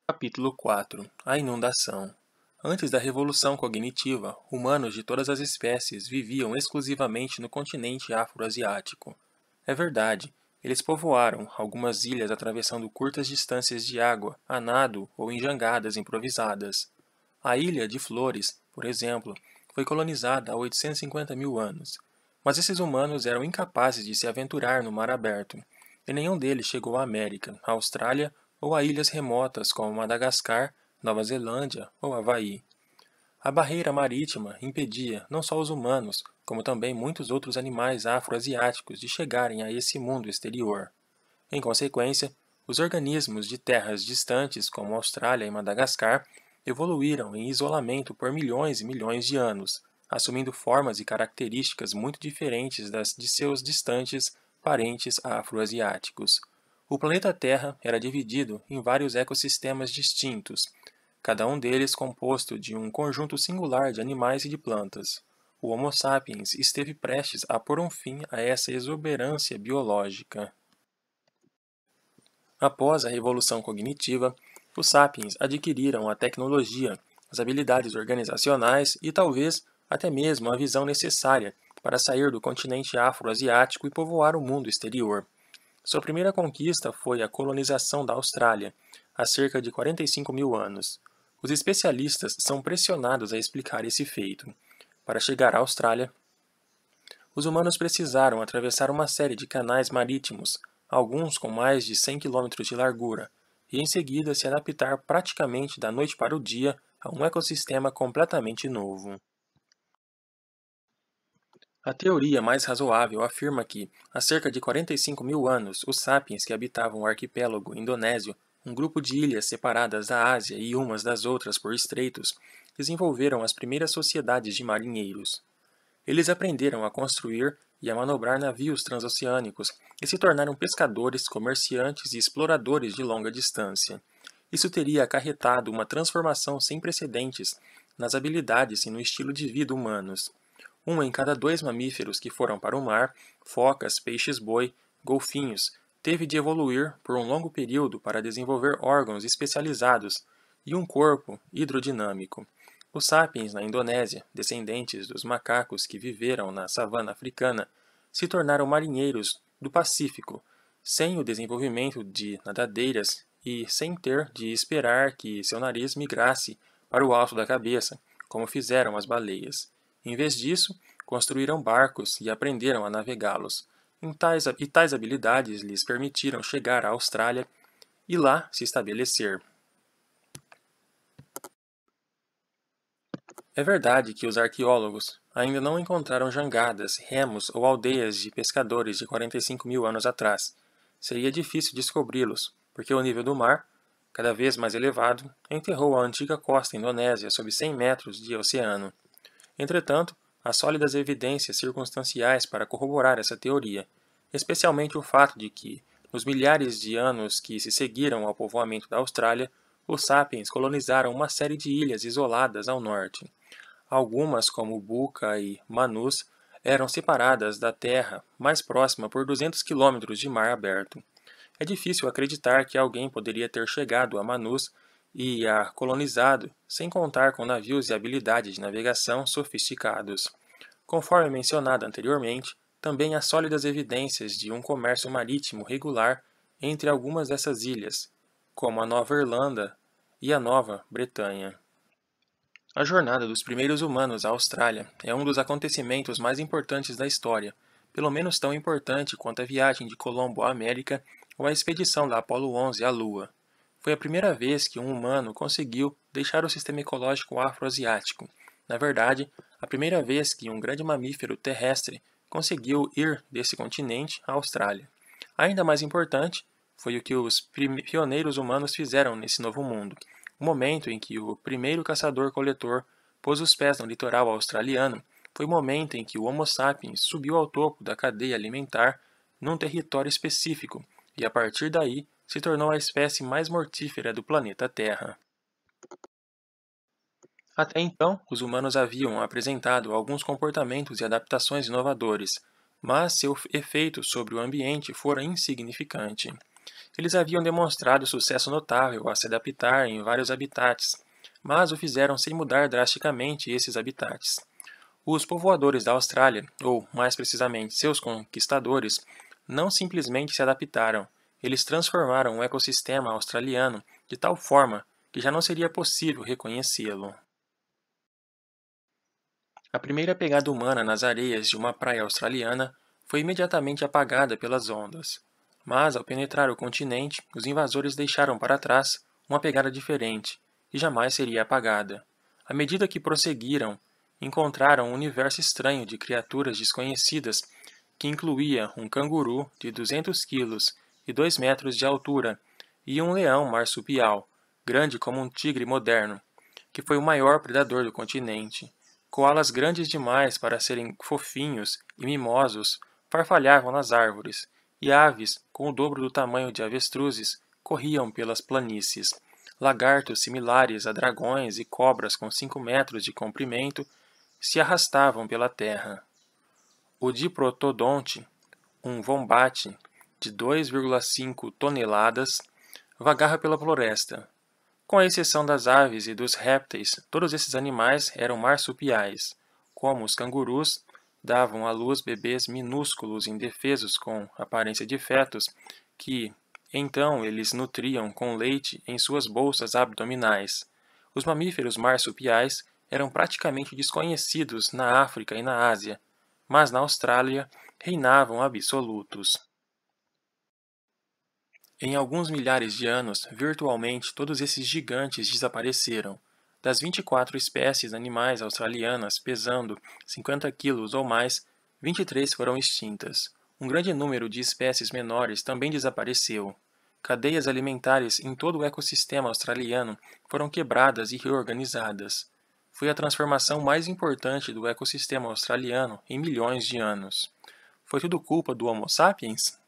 Capítulo 4 A inundação. Antes da revolução cognitiva, humanos de todas as espécies viviam exclusivamente no continente afro-asiático. É verdade, eles povoaram algumas ilhas atravessando curtas distâncias de água, a nado ou em jangadas improvisadas. A Ilha de Flores, por exemplo, foi colonizada há 850 mil anos. Mas esses humanos eram incapazes de se aventurar no mar aberto, e nenhum deles chegou à América, à Austrália ou a ilhas remotas como Madagascar, Nova Zelândia ou Havaí. A barreira marítima impedia não só os humanos, como também muitos outros animais afro-asiáticos de chegarem a esse mundo exterior. Em consequência, os organismos de terras distantes como Austrália e Madagascar evoluíram em isolamento por milhões e milhões de anos, assumindo formas e características muito diferentes das de seus distantes parentes afro-asiáticos. O planeta Terra era dividido em vários ecossistemas distintos, cada um deles composto de um conjunto singular de animais e de plantas. O Homo sapiens esteve prestes a pôr um fim a essa exuberância biológica. Após a revolução cognitiva, os sapiens adquiriram a tecnologia, as habilidades organizacionais e talvez até mesmo a visão necessária para sair do continente afro-asiático e povoar o mundo exterior. Sua primeira conquista foi a colonização da Austrália, há cerca de 45 mil anos. Os especialistas são pressionados a explicar esse feito. Para chegar à Austrália, os humanos precisaram atravessar uma série de canais marítimos, alguns com mais de 100 quilômetros de largura, e em seguida se adaptar praticamente da noite para o dia a um ecossistema completamente novo. A teoria mais razoável afirma que, há cerca de 45 mil anos, os sapiens que habitavam o arquipélago indonésio, um grupo de ilhas separadas da Ásia e umas das outras por estreitos, desenvolveram as primeiras sociedades de marinheiros. Eles aprenderam a construir e a manobrar navios transoceânicos e se tornaram pescadores, comerciantes e exploradores de longa distância. Isso teria acarretado uma transformação sem precedentes nas habilidades e no estilo de vida humanos. Um em cada 2 mamíferos que foram para o mar, focas, peixes-boi, golfinhos, teve de evoluir por um longo período para desenvolver órgãos especializados e um corpo hidrodinâmico. Os sapiens na Indonésia, descendentes dos macacos que viveram na savana africana, se tornaram marinheiros do Pacífico, sem o desenvolvimento de nadadeiras e sem ter de esperar que seu nariz migrasse para o alto da cabeça, como fizeram as baleias. Em vez disso, construíram barcos e aprenderam a navegá-los. Tais habilidades lhes permitiram chegar à Austrália e lá se estabelecer. É verdade que os arqueólogos ainda não encontraram jangadas, remos ou aldeias de pescadores de 45 mil anos atrás. Seria difícil descobri-los, porque o nível do mar, cada vez mais elevado, enterrou a antiga costa indonésia sob 100 metros de oceano. Entretanto, há sólidas evidências circunstanciais para corroborar essa teoria, especialmente o fato de que, nos milhares de anos que se seguiram ao povoamento da Austrália, os sapiens colonizaram uma série de ilhas isoladas ao norte. Algumas, como Buka e Manus, eram separadas da terra mais próxima por 200 quilômetros de mar aberto. É difícil acreditar que alguém poderia ter chegado a Manus e a colonizado sem contar com navios e habilidades de navegação sofisticados. Conforme mencionado anteriormente, também há sólidas evidências de um comércio marítimo regular entre algumas dessas ilhas, como a Nova Irlanda e a Nova Bretanha. A jornada dos primeiros humanos à Austrália é um dos acontecimentos mais importantes da história, pelo menos tão importante quanto a viagem de Colombo à América ou a expedição da Apollo 11 à Lua. Foi a primeira vez que um humano conseguiu deixar o sistema ecológico afroasiático. Na verdade, a primeira vez que um grande mamífero terrestre conseguiu ir desse continente à Austrália. Ainda mais importante foi o que os pioneiros humanos fizeram nesse novo mundo. O momento em que o primeiro caçador-coletor pôs os pés no litoral australiano foi o momento em que o Homo sapiens subiu ao topo da cadeia alimentar num território específico e, a partir daí, se tornou a espécie mais mortífera do planeta Terra. Até então, os humanos haviam apresentado alguns comportamentos e adaptações inovadores, mas seu efeito sobre o ambiente fora insignificante. Eles haviam demonstrado sucesso notável a se adaptar em vários habitats, mas o fizeram sem mudar drasticamente esses habitats. Os povoadores da Austrália, ou mais precisamente seus conquistadores, não simplesmente se adaptaram, eles transformaram o ecossistema australiano de tal forma que já não seria possível reconhecê-lo. A primeira pegada humana nas areias de uma praia australiana foi imediatamente apagada pelas ondas. Mas, ao penetrar o continente, os invasores deixaram para trás uma pegada diferente, e jamais seria apagada. À medida que prosseguiram, encontraram um universo estranho de criaturas desconhecidas que incluía um canguru de 200 quilos e 2 metros de altura e um leão marsupial, grande como um tigre moderno, que foi o maior predador do continente. Koalas grandes demais para serem fofinhos e mimosos farfalhavam nas árvores, e aves, com o dobro do tamanho de avestruzes, corriam pelas planícies. Lagartos similares a dragões e cobras com 5 metros de comprimento se arrastavam pela terra. O diprotodonte, um vombate de 2,5 toneladas, vagava pela floresta. Com a exceção das aves e dos répteis, todos esses animais eram marsupiais. Como os cangurus, davam à luz bebês minúsculos e indefesos com aparência de fetos, que, então, eles nutriam com leite em suas bolsas abdominais. Os mamíferos marsupiais eram praticamente desconhecidos na África e na Ásia, mas na Austrália reinavam absolutos. Em alguns milhares de anos, virtualmente todos esses gigantes desapareceram. Das 24 espécies animais australianas pesando 50 quilos ou mais, 23 foram extintas. Um grande número de espécies menores também desapareceu. Cadeias alimentares em todo o ecossistema australiano foram quebradas e reorganizadas. Foi a transformação mais importante do ecossistema australiano em milhões de anos. Foi tudo culpa do Homo sapiens?